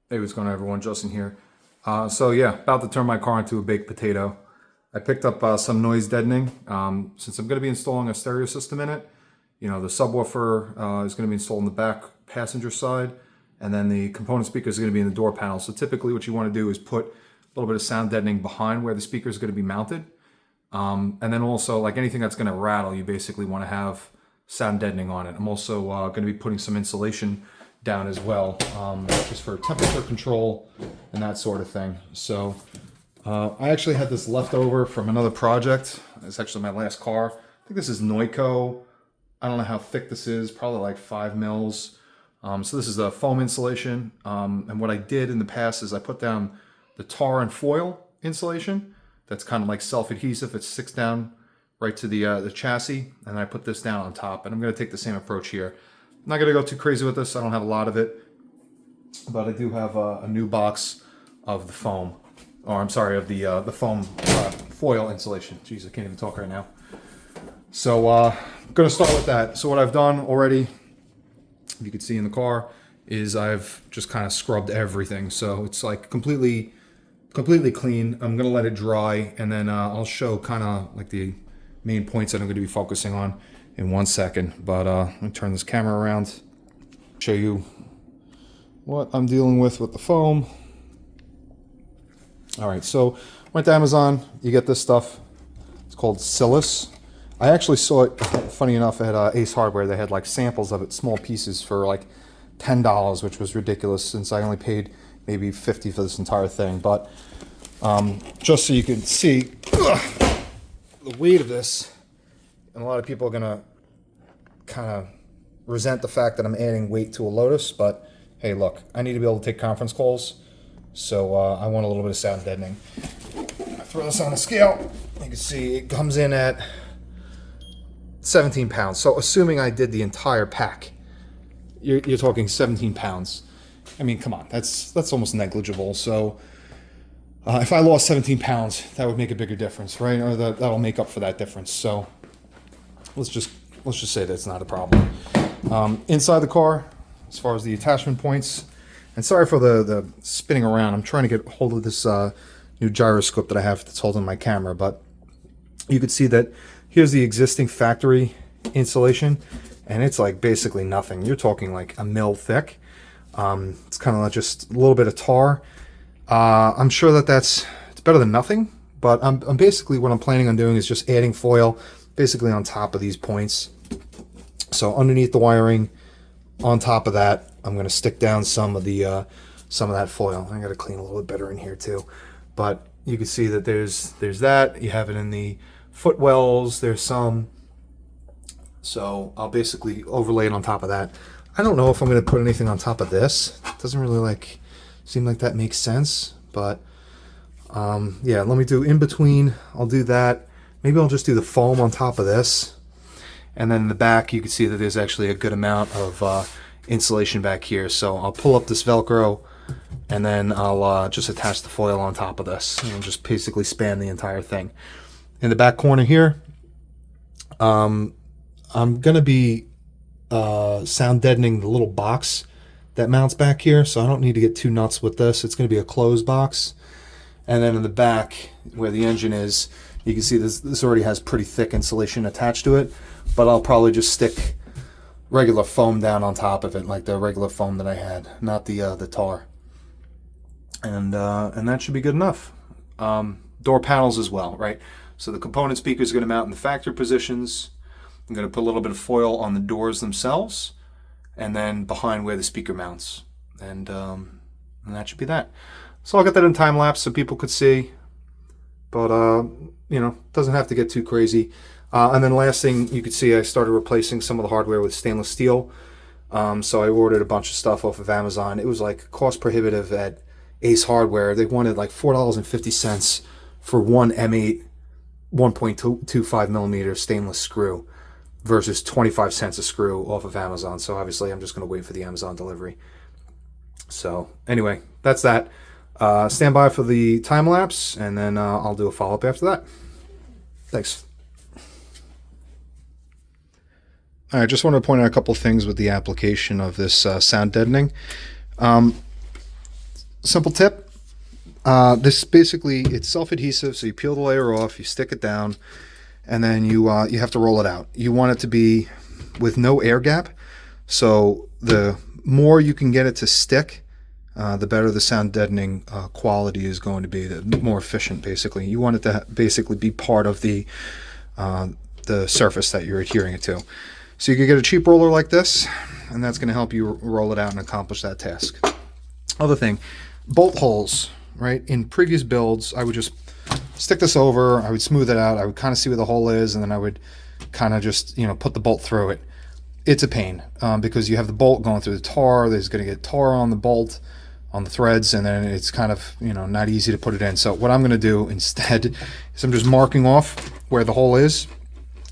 Hey, what's going on, everyone? Justin here. So yeah, about to turn my car into a baked potato. I picked up some noise deadening. Since I'm going to be installing a stereo system in it, the subwoofer is going to be installed in the back passenger side, and then the component speaker is going to be in the door panel. So typically what you want to do is put a little bit of sound deadening behind where the speaker is going to be mounted. And then also, like anything that's going to rattle, you basically want to have sound deadening on it. I'm also going to be putting some insulation down as well, just for temperature control and that sort of thing. So I actually had this left over from another project. It's actually my last car. I think this is Noico. I don't know how thick this is, probably like 5 mils. So this is a foam insulation. And what I did in the past is I put down the tar and foil insulation. That's kind of like self-adhesive. It sticks down right to the chassis. And I put this down on top. And I'm going to take the same approach here. I'm not going to go too crazy with this. I don't have a lot of it. But I do have a new box of the foam. Or I'm sorry, of the foam foil insulation. Jeez, I can't even talk right now. So I'm going to start with that. So what I've done already, if you can see in the car, is I've just kind of scrubbed everything. So it's like completely clean. I'm going to let it dry, and then I'll show kind of like the main points that I'm going to be focusing on in 1 second. But let me turn this camera around, show you what I'm dealing with the foam. All right, so went to Amazon. You get this stuff. It's called Silis. I actually saw it, funny enough, at Ace Hardware. They had like samples of it, small pieces for like $10, which was ridiculous since I only paid maybe $50 for this entire thing. But just so you can see the weight of this, and a lot of people are gonna kind of resent the fact that I'm adding weight to a Lotus, but hey, look, I need to be able to take conference calls, so I want a little bit of sound deadening. I throw this on a scale. You can see it comes in at 17 pounds. So assuming I did the entire pack, you're talking 17 pounds. I mean, come on, that's almost negligible. So if I lost 17 pounds, that would make a bigger difference, right? Or that'll make up for that difference. So let's just say that's not a problem. Inside the car, as far as the attachment points, and sorry for the spinning around. I'm trying to get hold of this new gyroscope that I have that's holding my camera, but you could see that here's the existing factory insulation, and it's like basically nothing. You're talking like a mil thick. It's kind of like just a little bit of tar. I'm sure it's better than nothing, but I'm basically what I'm planning on doing is just adding foil basically on top of these points. So underneath the wiring, on top of that, I'm going to stick down some of that foil. I got to clean a little bit better in here too, but you can see that there's that. You have it in the footwells. There's some. So I'll basically overlay it on top of that. I don't know if I'm going to put anything on top of this. It doesn't really seem like that makes sense, but yeah, let me do in between. I'll do that. Maybe I'll just do the foam on top of this. And then in the back, you can see that there's actually a good amount of insulation back here. So I'll pull up this Velcro, and then I'll just attach the foil on top of this. And I'll just basically span the entire thing. In the back corner here, I'm going to be sound deadening the little box that mounts back here. So I don't need to get too nuts with this. It's going to be a closed box. And then in the back, where the engine is, you can see this already has pretty thick insulation attached to it, but I'll probably just stick regular foam down on top of it, like the regular foam that I had, not the tar. And that should be good enough. Door panels as well, right? So the component speaker is going to mount in the factory positions. I'm going to put a little bit of foil on the doors themselves, and then behind where the speaker mounts, and that should be that. So I'll get that in time lapse so people could see, but doesn't have to get too crazy. And then last thing, you could see I started replacing some of the hardware with stainless steel. So I ordered a bunch of stuff off of Amazon. It was like cost prohibitive at Ace Hardware. They wanted like $4.50 for one M8 1.25 millimeter stainless screw versus 25 cents a screw off of Amazon. So obviously I'm just going to wait for the Amazon delivery. So anyway, that's that. Stand by for the time lapse, and then I'll do a follow-up after that. Thanks. I just want to point out a couple things with the application of this sound deadening. simple tip. This basically, it's self-adhesive, so you peel the layer off, you stick it down, and then you have to roll it out. You want it to be with no air gap, so the more you can get it to stick, the better the sound deadening quality is going to be, the more efficient basically. You want it to basically be part of the surface that you're adhering it to. So you could get a cheap roller like this, and that's going to help you roll it out and accomplish that task. Other thing, bolt holes, right? In previous builds, I would just stick this over, I would smooth it out, I would kind of see where the hole is, and then I would kind of just, put the bolt through it. It's a pain because you have the bolt going through the tar, there's going to get tar on the bolt, on the threads, and then it's kind of, not easy to put it in. So what I'm going to do instead is I'm just marking off where the hole is.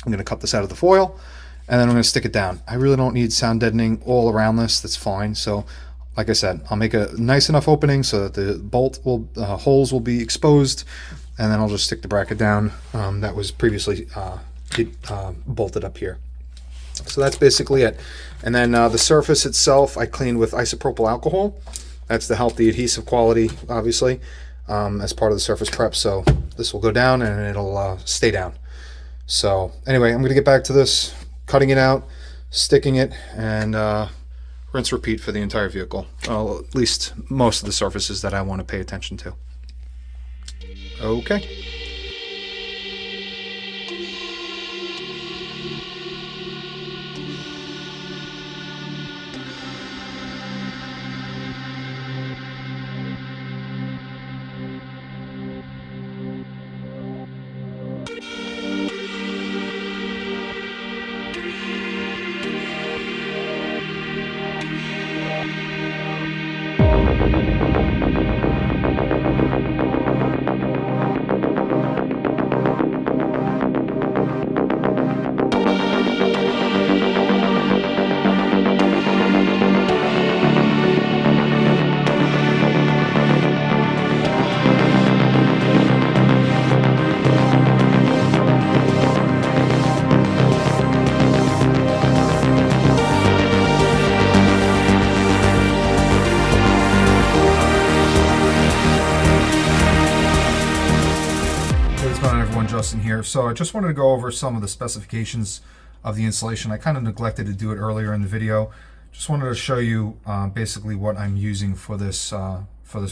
I'm going to cut this out of the foil, and then I'm going to stick it down. I really don't need sound deadening all around this. That's fine. So like I said, I'll make a nice enough opening so that the holes will be exposed, and then I'll just stick the bracket down that was previously bolted up here. So that's basically it. And then the surface itself, I cleaned with isopropyl alcohol. That's to help the adhesive quality, obviously, as part of the surface prep. So this will go down and it'll stay down. So anyway, I'm going to get back to this, cutting it out, sticking it, and rinse repeat for the entire vehicle. Well, at least most of the surfaces that I want to pay attention to. Okay. Justin here. So I just wanted to go over some of the specifications of the insulation. I kind of neglected to do it earlier in the video. Just wanted to show you basically what I'm using for this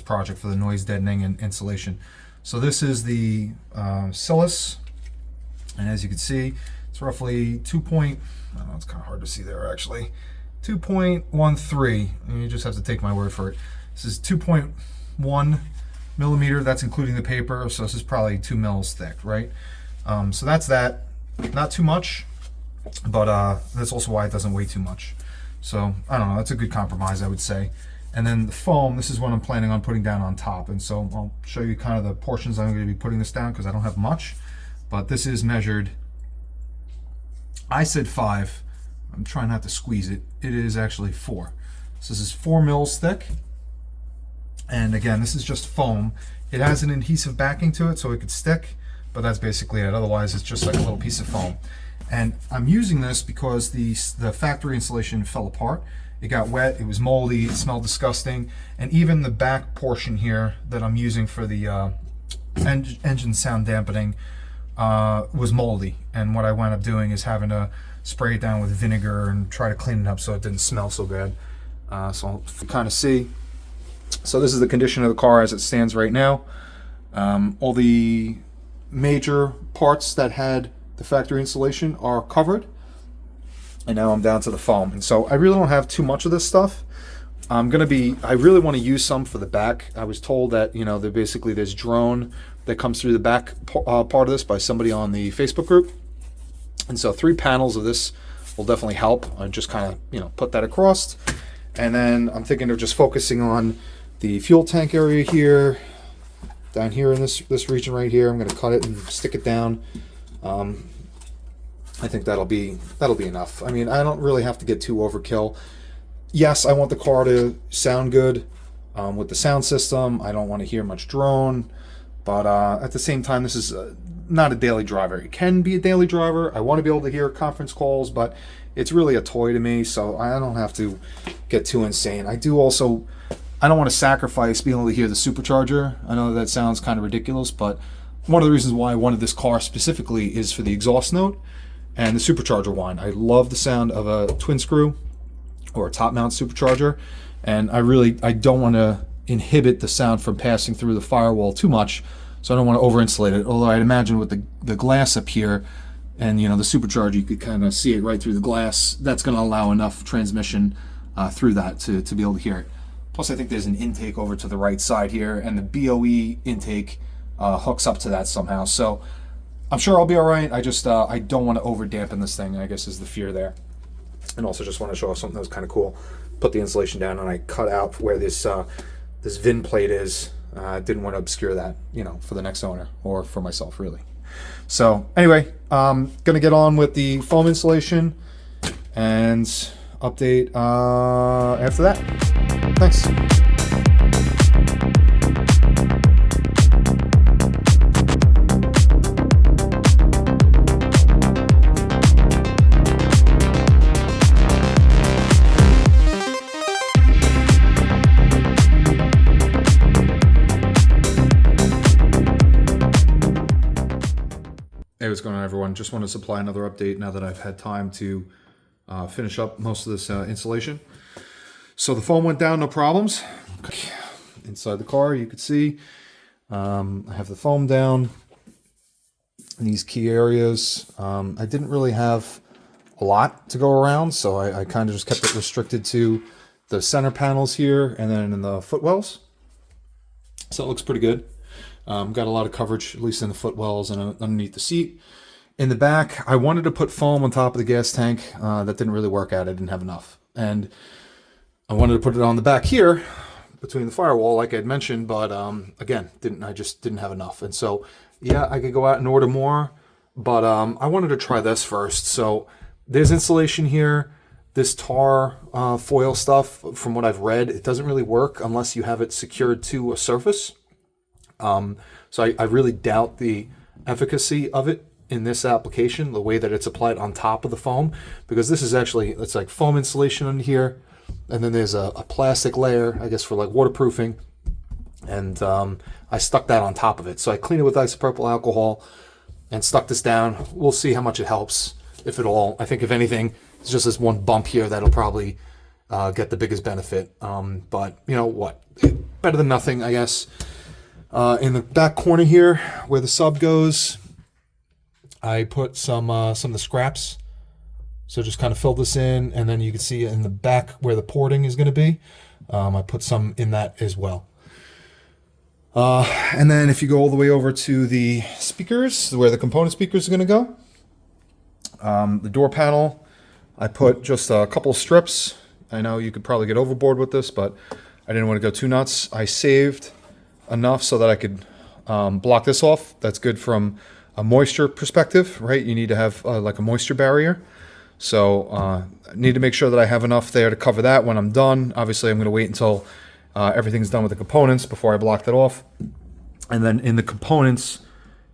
project, for the noise deadening and insulation. So this is the Silis, and as you can see, it's roughly I don't know, it's kind of hard to see there actually, 2.13, and you just have to take my word for it. This is 2.1 millimeter, that's including the paper, so this is probably 2 mils thick, right? So that's that. Not too much, but that's also why it doesn't weigh too much. So I don't know, that's a good compromise, I would say. And then the foam, this is what I'm planning on putting down on top, and so I'll show you kind of the portions I'm going to be putting this down because I don't have much, but this is measured. I said 5. I'm trying not to squeeze it. It is actually 4. So this is 4 mils thick. And again, this is just foam. It has an adhesive backing to it so it could stick, but that's basically it. Otherwise, it's just like a little piece of foam. And I'm using this because the factory insulation fell apart. It got wet, it was moldy, it smelled disgusting, and even the back portion here that I'm using for the engine sound dampening was moldy. And what I wound up doing is having to spray it down with vinegar and try to clean it up so it didn't smell so bad. So I'll kind of see. So this is the condition of the car as it stands right now. All the major parts that had the factory insulation are covered, and now I'm down to the foam. And so I really don't have too much of this stuff. I really want to use some for the back. I was told that, there's drone that comes through the back part of this by somebody on the Facebook group. And so 3 panels of this will definitely help. I just kind of, put that across. And then I'm thinking of just focusing on the fuel tank area here, down here in this region right here. I'm going to cut it and stick it down. I think that'll be enough. I mean, I don't really have to get too overkill. Yes, I want the car to sound good with the sound system. I don't want to hear much drone, but at the same time, this is not a daily driver. It can be a daily driver. I want to be able to hear conference calls, but it's really a toy to me, so I don't have to get too insane. I don't want to sacrifice being able to hear the supercharger. I know that sounds kind of ridiculous, but one of the reasons why I wanted this car specifically is for the exhaust note and the supercharger whine. I love the sound of a twin screw or a top mount supercharger, and I don't want to inhibit the sound from passing through the firewall too much, so I don't want to over insulate it. Although I'd imagine with the glass up here and the supercharger, you could kind of see it right through the glass. That's going to allow enough transmission through that to be able to hear it. Plus, I think there's an intake over to the right side here, and the BOE intake hooks up to that somehow. So I'm sure I'll be all right. I don't want to over dampen this thing, I guess, is the fear there. And also just want to show off something that was kind of cool. Put the insulation down, and I cut out where this VIN plate is. Didn't want to obscure that, for the next owner or for myself, really. So anyway, gonna get on with the foam insulation and update after that. Thanks. Hey, what's going on, everyone? Just want to supply another update now that I've had time to finish up most of this insulation. So the foam went down, no problems. Inside the car, you could see I have the foam down in these key areas. I didn't really have a lot to go around, so I kind of just kept it restricted to the center panels here and then in the footwells. So it looks pretty good. Got a lot of coverage, at least in the footwells and underneath the seat. In the back, I wanted to put foam on top of the gas tank. That didn't really work out. I didn't have enough. And I wanted to put it on the back here between the firewall, like I had mentioned, but again, I just didn't have enough. And so, yeah, I could go out and order more, but I wanted to try this first. So there's insulation here. This tar foil stuff, from what I've read, it doesn't really work unless you have it secured to a surface. So I really doubt the efficacy of it in this application, the way that it's applied on top of the foam, because this is actually, it's like foam insulation under here, and then there's a plastic layer, I guess, for like waterproofing, and I stuck that on top of it. So I cleaned it with isopropyl alcohol and stuck this down. We'll see how much it helps, if at all. I think if anything, it's just this one bump here that'll probably get the biggest benefit. But you know what, better than nothing, I guess. In the back corner here, where the sub goes, I put some of the scraps. So just kind of fill this in, and then you can see in the back where the porting is going to be, I put some in that as well. And then if you go all the way over to the speakers, where the component speakers are going to go, the door panel, I put just a couple of strips. I know you could probably get overboard with this, but I didn't want to go too nuts. I saved enough so that I could block this off. That's good from a moisture perspective, right? You need to have like a moisture barrier. So I need to make sure that I have enough there to cover that when I'm done. Obviously, I'm going to wait until everything's done with the components before I block that off. And then in the components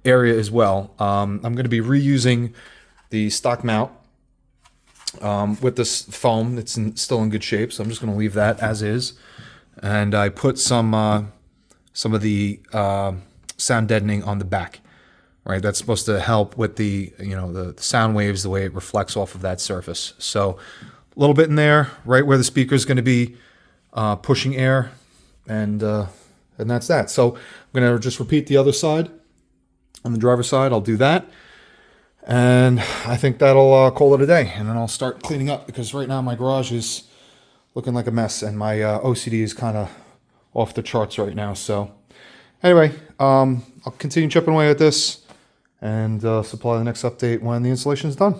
area as well, I'm going to be reusing the stock mount with this foam. It's still in good shape, so I'm just going to leave that as is. And I put some of the sound deadening on the back, right? That's supposed to help with the sound waves, the way it reflects off of that surface. So a little bit in there, right where the speaker is going to be pushing air, and that's that. So I'm going to just repeat the other side. On the driver's side, I'll do that, and I think that'll call it a day. And then I'll start cleaning up, because right now my garage is looking like a mess, and my OCD is kind of off the charts right now. So anyway, I'll continue chipping away at this and supply the next update when the installation is done.